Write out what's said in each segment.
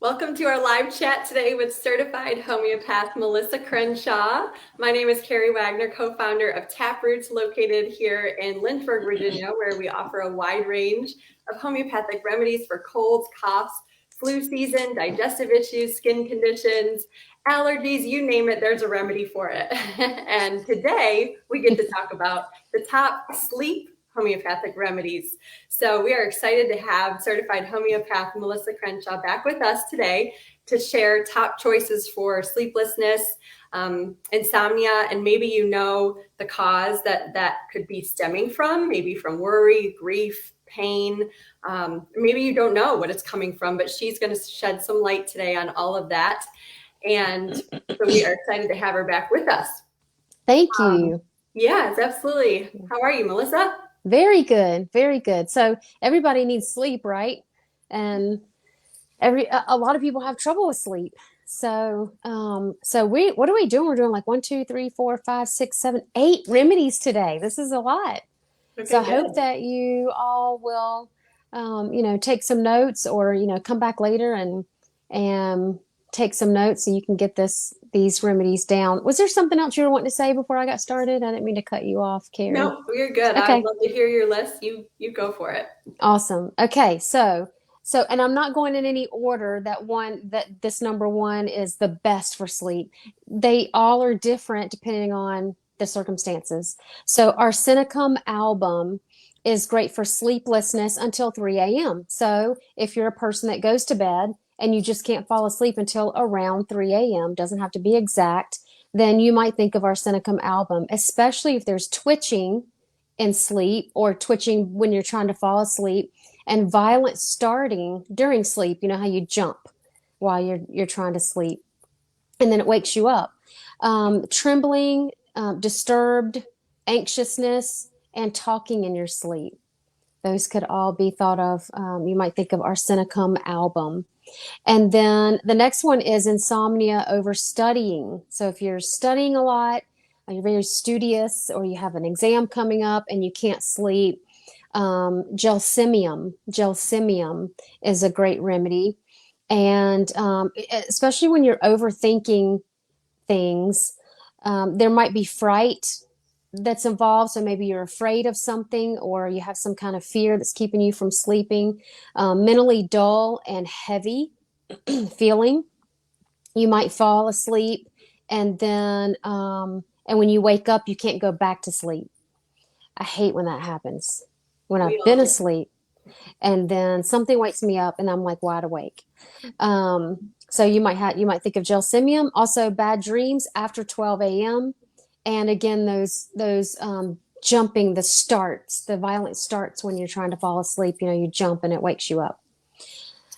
Welcome to our live chat today with certified homeopath Melissa Crenshaw. My name is Carrie Wagner, co-founder of TapRoots, located here in Lynchburg, Virginia, where we offer a wide range of homeopathic remedies for colds, coughs, flu season, digestive issues, skin conditions, allergies, you name it, there's a remedy for it. And today we get to talk about the top sleep homeopathic remedies. So we are excited to have certified homeopath Melissa Crenshaw back with us today to share top choices for sleeplessness, insomnia, and maybe you know the cause that could be stemming from, maybe from worry, grief, pain. Maybe you don't know what it's coming from, but she's going to shed some light today on all of that. And so we are excited to have her back with us. Thank you. Yes, absolutely. How are you, Melissa? Very good. Very good. So everybody needs sleep, right? And a lot of people have trouble with sleep. So what are we doing? We're doing like 1, 2, 3, 4, 5, 6, 7, 8 remedies today. This is a lot. Okay, So I good. hope that you all will take some notes or come back later and take some notes so you can get these remedies down. Was there something else you were wanting to say before I got started? I didn't mean to cut you off, Carrie. No, you're good. I would Okay. love to hear your list. You go for it. Awesome. Okay, so and I'm not going in any order that this number one is the best for sleep. They all are different depending on the circumstances. So Arsenicum Album is great for sleeplessness until 3 a.m. So if you're a person that goes to bed and you just can't fall asleep until around 3 a.m., doesn't have to be exact, then you might think of Arsenicum Album, especially if there's twitching in sleep or twitching when you're trying to fall asleep and violent starting during sleep. You know how you jump while you're trying to sleep and then it wakes you up. Trembling, disturbed, anxiousness, and talking in your sleep. Those could all be thought of. You might think of Arsenicum Album. And then the next one is insomnia over studying. So if you're studying a lot, you're very studious, or you have an exam coming up and you can't sleep, Gelsemium is a great remedy. And especially when you're overthinking things, there might be fright that's involved. So maybe you're afraid of something or you have some kind of fear that's keeping you from sleeping. Mentally dull and heavy feeling. You might fall asleep and then and when you wake up, you can't go back to sleep. I hate when that happens. When We I've all been do. asleep and then something wakes me up and I'm like wide awake. So you might think of Gelsemium. Also, bad dreams after 12 a.m. And again, those jumping, the violent starts when you're trying to fall asleep. You jump and it wakes you up.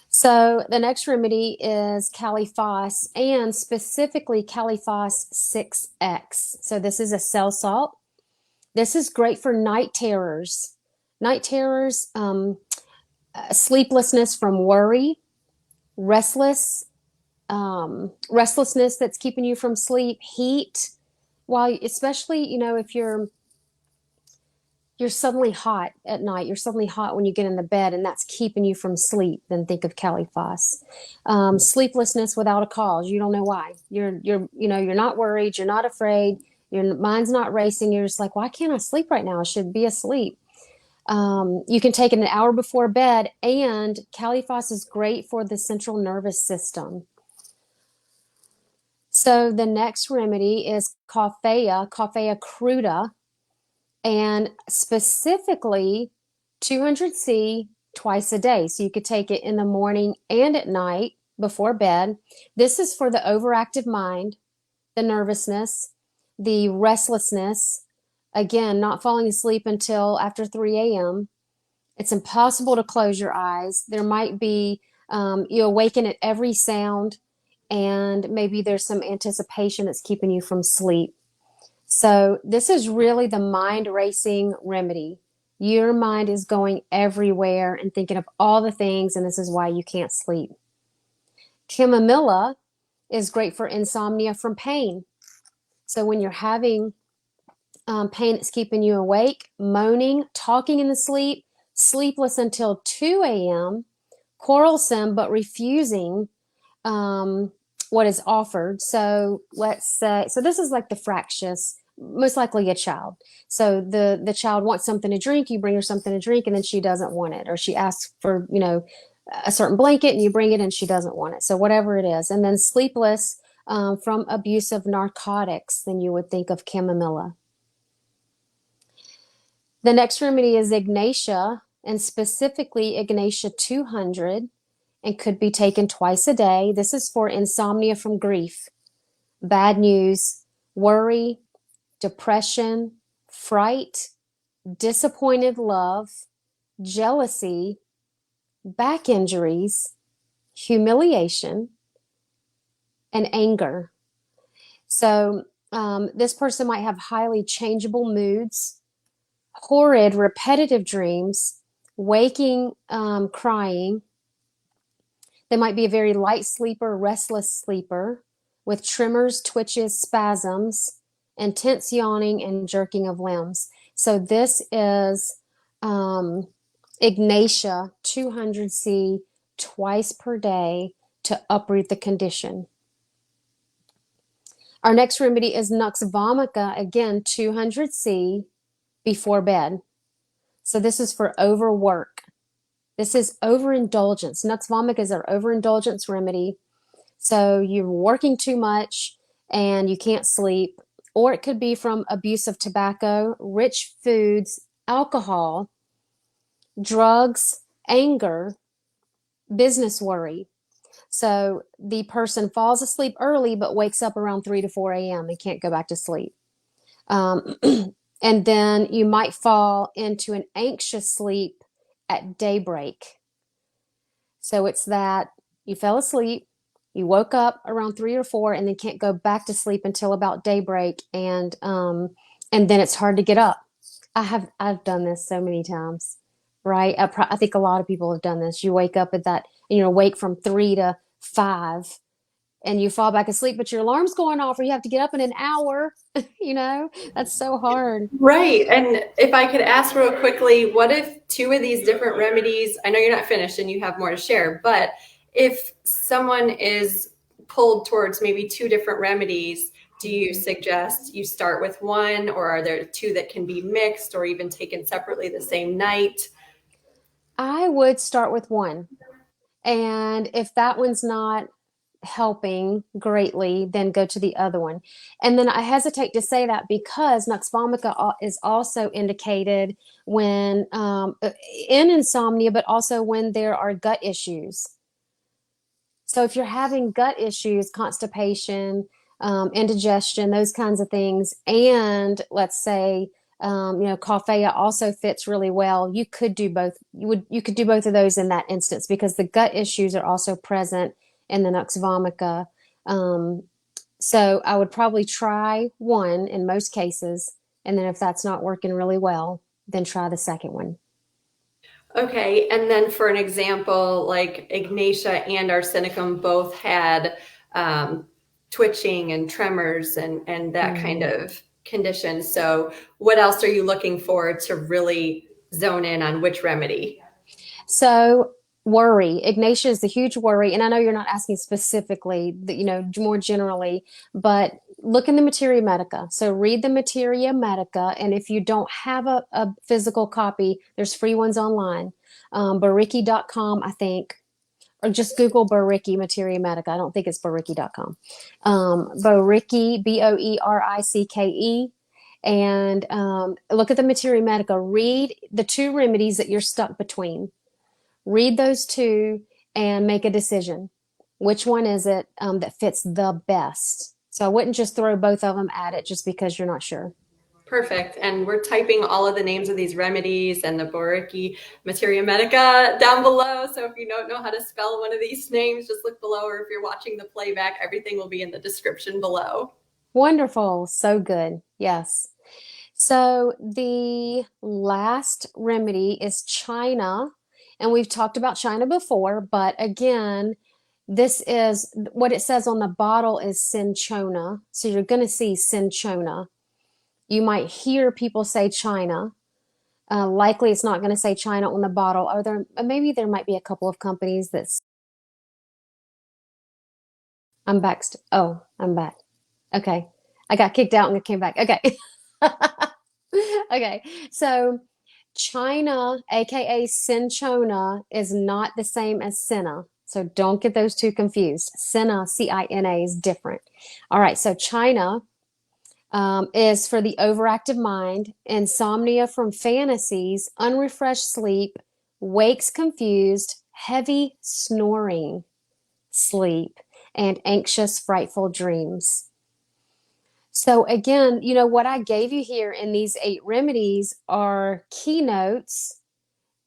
So the next remedy is Phos, and specifically Phos 6X. So this is a cell salt. This is great for night terrors. Night terrors, sleeplessness from worry, restlessness that's keeping you from sleep, heat. While especially if you're suddenly hot at night, you're suddenly hot when you get in the bed, and that's keeping you from sleep, then think of Phos. Sleeplessness without a cause. You don't know why. You're not worried. You're not afraid. Your mind's not racing. You're just like, why can't I sleep right now? I should be asleep. You can take it an hour before bed, and Phos is great for the central nervous system. So the next remedy is Coffea Cruda, and specifically 200C twice a day. So you could take it in the morning and at night before bed. This is for the overactive mind, the nervousness, the restlessness, again, not falling asleep until after 3 a.m. It's impossible to close your eyes. There might be, you awaken at every sound, and maybe there's some anticipation that's keeping you from sleep. So this is really the mind racing remedy. Your mind is going everywhere and thinking of all the things, and this is why you can't sleep. Chamomilla is great for insomnia from pain. So when you're having pain that's keeping you awake, moaning, talking in the sleepless until 2 a.m., quarrelsome but refusing, what is offered. So let's say, so this is like the fractious, most likely a child. So the child wants something to drink, you bring her something to drink, and then she doesn't want it, or she asks for, a certain blanket, and you bring it, and she doesn't want it. So whatever it is, and then sleepless from abuse of narcotics, then you would think of chamomilla. The next remedy is Ignatia, and specifically Ignatia 200, and could be taken twice a day. This is for insomnia from grief, bad news, worry, depression, fright, disappointed love, jealousy, back injuries, humiliation, and anger. So this person might have highly changeable moods, horrid repetitive dreams, waking crying. They might be a very light sleeper, restless sleeper, with tremors, twitches, spasms, intense yawning, and jerking of limbs. So this is Ignatia 200C twice per day to uproot the condition. Our next remedy is Nux vomica, again 200C before bed. So this is for overwork. This is overindulgence. Nux vomica is our overindulgence remedy. So you're working too much and you can't sleep, or it could be from abuse of tobacco, rich foods, alcohol, drugs, anger, business worry. So the person falls asleep early but wakes up around 3 to 4 a.m. and can't go back to sleep. And then you might fall into an anxious sleep at daybreak. So it's that you fell asleep, you woke up around 3 or 4, and then can't go back to sleep until about daybreak, and then it's hard to get up. I've done this so many times, right? I think a lot of people have done this. You wake up at that, and you're awake from 3 to 5, and you fall back asleep, but your alarm's going off, or you have to get up in an hour. That's so hard. Right. And if I could ask real quickly, what if two of these different remedies, I know you're not finished and you have more to share, but if someone is pulled towards maybe two different remedies, do you suggest you start with one, or are there two that can be mixed or even taken separately the same night? I would start with one. And if that one's not helping greatly, then go to the other one. And then I hesitate to say that because Nux vomica is also indicated when in insomnia, but also when there are gut issues. So if you're having gut issues, constipation, indigestion, those kinds of things, and let's say Coffea also fits really well. You could do both. You could do both of those in that instance because the gut issues are also present in the Nux vomica. So I would probably try one in most cases, and then if that's not working really well, then try the second one. Okay, and then for an example, like Ignatia and Arsenicum both had twitching and tremors and that kind of condition. So what else are you looking for to really zone in on which remedy? So worry, Ignatia is the huge worry, and I know you're not asking specifically, more generally, but look in the Materia Medica. So read the Materia Medica, and if you don't have a physical copy, there's free ones online. Baricki.com, I think, or just Google Baricki Materia Medica. I don't think it's baricki.com. Baricki, Boericke, and look at the Materia Medica. Read the two remedies that you're stuck between. Read those two and make a decision. Which one is it that fits the best? So I wouldn't just throw both of them at it just because you're not sure. Perfect. And we're typing all of the names of these remedies and the Boericke Materia Medica down below. So if you don't know how to spell one of these names, just look below, or if you're watching the playback, everything will be in the description below. Wonderful. So good. Yes. So the last remedy is China. And we've talked about China before, but again, this is what it says on the bottle is Cinchona. So you're going to see Cinchona. You might hear people say China. Likely it's not going to say China on the bottle. Maybe there might be a couple of companies that I'm back. Oh, I'm back. Okay. I got kicked out and I came back. Okay. Okay. So China, aka Cinchona, is not the same as Cinna. So don't get those two confused. Cinna, Cina, is different. All right. So China is for the overactive mind, insomnia from fantasies, unrefreshed sleep, wakes confused, heavy snoring, sleep, and anxious, frightful dreams. So again, what I gave you here in these 8 remedies are keynotes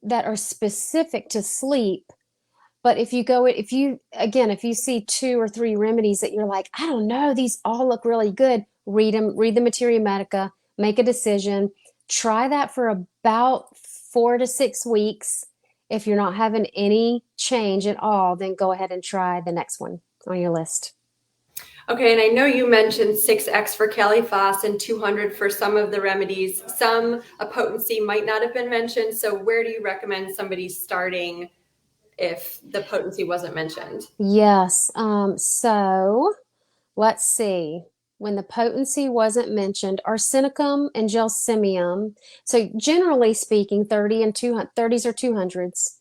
that are specific to sleep. But if you see 2 or 3 remedies that you're like, I don't know, these all look really good, read them, read the Materia Medica, make a decision. Try that for about 4 to 6 weeks. If you're not having any change at all, then go ahead and try the next one on your list. Okay, and I know you mentioned 6x for Phos and 200 for some of the remedies. Some, a potency might not have been mentioned. So where do you recommend somebody starting if the potency wasn't mentioned? Yes. So let's see. When the potency wasn't mentioned, arsenicum and gelsemium. So generally speaking, 30 and 200, 30s or 200s.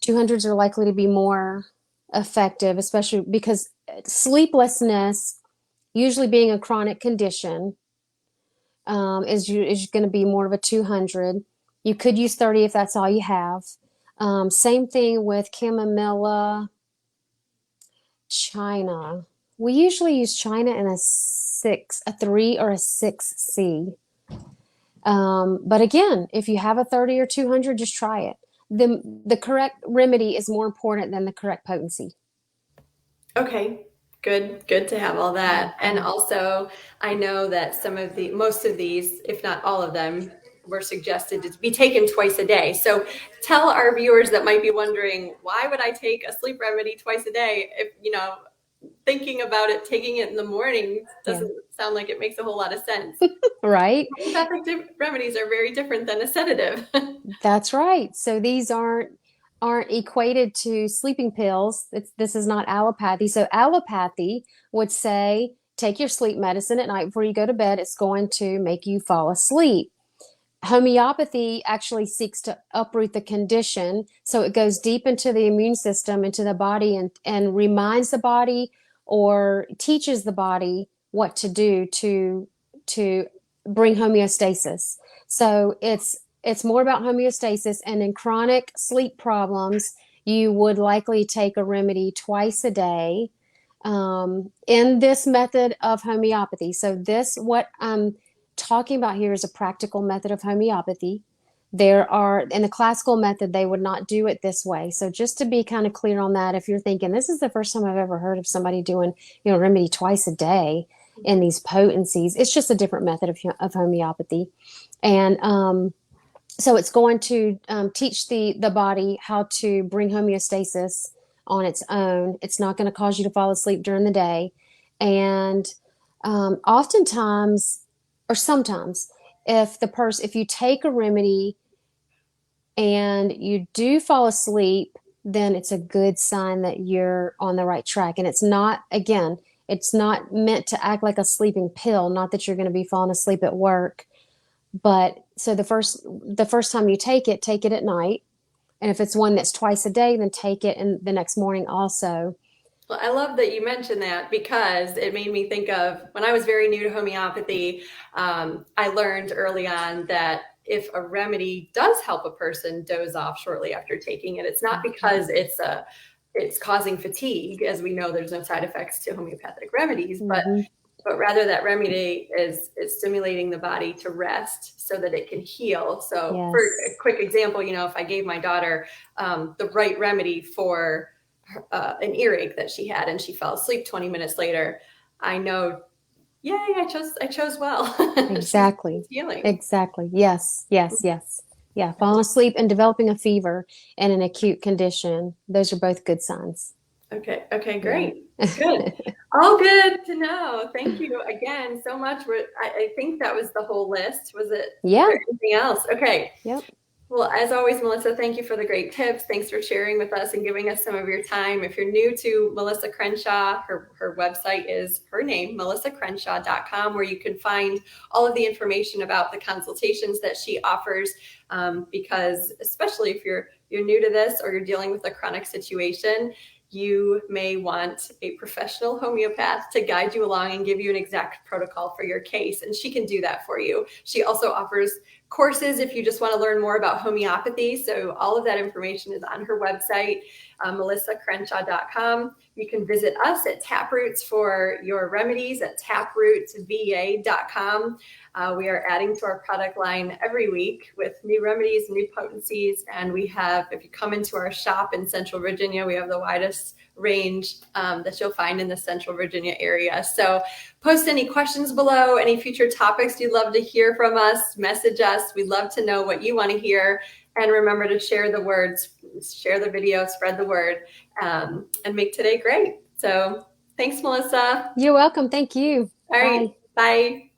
200s are likely to be more effective, especially because sleeplessness, usually being a chronic condition, is going to be more of a 200. You could use 30 if that's all you have. Same thing with chamomilla, China. We usually use China in a 3 or a 6C. But again, if you have a 30 or 200, just try it. The correct remedy is more important than the correct potency. Okay, good to have all that. And also, I know that most of these, if not all of them, were suggested to be taken twice a day. So tell our viewers that might be wondering, why would I take a sleep remedy twice a day? If, thinking about it, taking it in the morning doesn't sound like it makes a whole lot of sense. Right? Homeopathic remedies are very different than a sedative. That's right. So these aren't equated to sleeping pills. This is not allopathy. So allopathy would say take your sleep medicine at night before you go to bed. It's going to make you fall asleep. Homeopathy actually seeks to uproot the condition. So it goes deep into the immune system, into the body, and reminds the body or teaches the body what to do to bring homeostasis. So it's more about homeostasis, and in chronic sleep problems, you would likely take a remedy twice a day in this method of homeopathy. So what I'm talking about here is a practical method of homeopathy. In the classical method, they would not do it this way. So just to be kind of clear on that, if you're thinking, this is the first time I've ever heard of somebody doing, remedy twice a day in these potencies, it's just a different method of homeopathy. And so it's going to teach the body how to bring homeostasis on its own. It's not going to cause you to fall asleep during the day. And oftentimes, or sometimes, if you take a remedy and you do fall asleep, then it's a good sign that you're on the right track. And it's not meant to act like a sleeping pill. Not that you're going to be falling asleep at work. But so the first time you take it at night. And if it's one that's twice a day, then take it in the next morning also. Well, I love that you mentioned that, because it made me think of when I was very new to homeopathy. I learned early on that if a remedy does help a person doze off shortly after taking it, it's not because it's causing fatigue. As we know, there's no side effects to homeopathic remedies, but rather that remedy is stimulating the body to rest so that it can heal. So for a quick example, if I gave my daughter the right remedy for an earache that she had and she fell asleep 20 minutes later, I know, yay, I chose well. Exactly. Healing. Exactly. Yes. Yeah. Falling asleep and developing a fever and an acute condition. Those are both good signs. Okay, great. Yeah. Good. All good to know. Thank you again so much. I think that was the whole list. Was it? Yeah. Anything else? Okay. Yep. Well, as always, Melissa, thank you for the great tips. Thanks for sharing with us and giving us some of your time. If you're new to Melissa Crenshaw, her website is her name, melissacrenshaw.com, where you can find all of the information about the consultations that she offers. Because especially if you're new to this or you're dealing with a chronic situation, you may want a professional homeopath to guide you along and give you an exact protocol for your case. And she can do that for you. She also offers courses if you just want to learn more about homeopathy. So all of that information is on her website, melissacrenshaw.com. You can visit us at TapRoots for your remedies at taprootsva.com. We are adding to our product line every week with new remedies, new potencies, and we have, if you come into our shop in Central Virginia, we have the widest range that you'll find in the Central Virginia area. So post any questions below, any future topics you'd love to hear from us, message us. We'd love to know what you want to hear. And remember to share the words, share the video, spread the word, and make today great. So thanks, Melissa. You're welcome. Thank you. All right. Bye. Bye.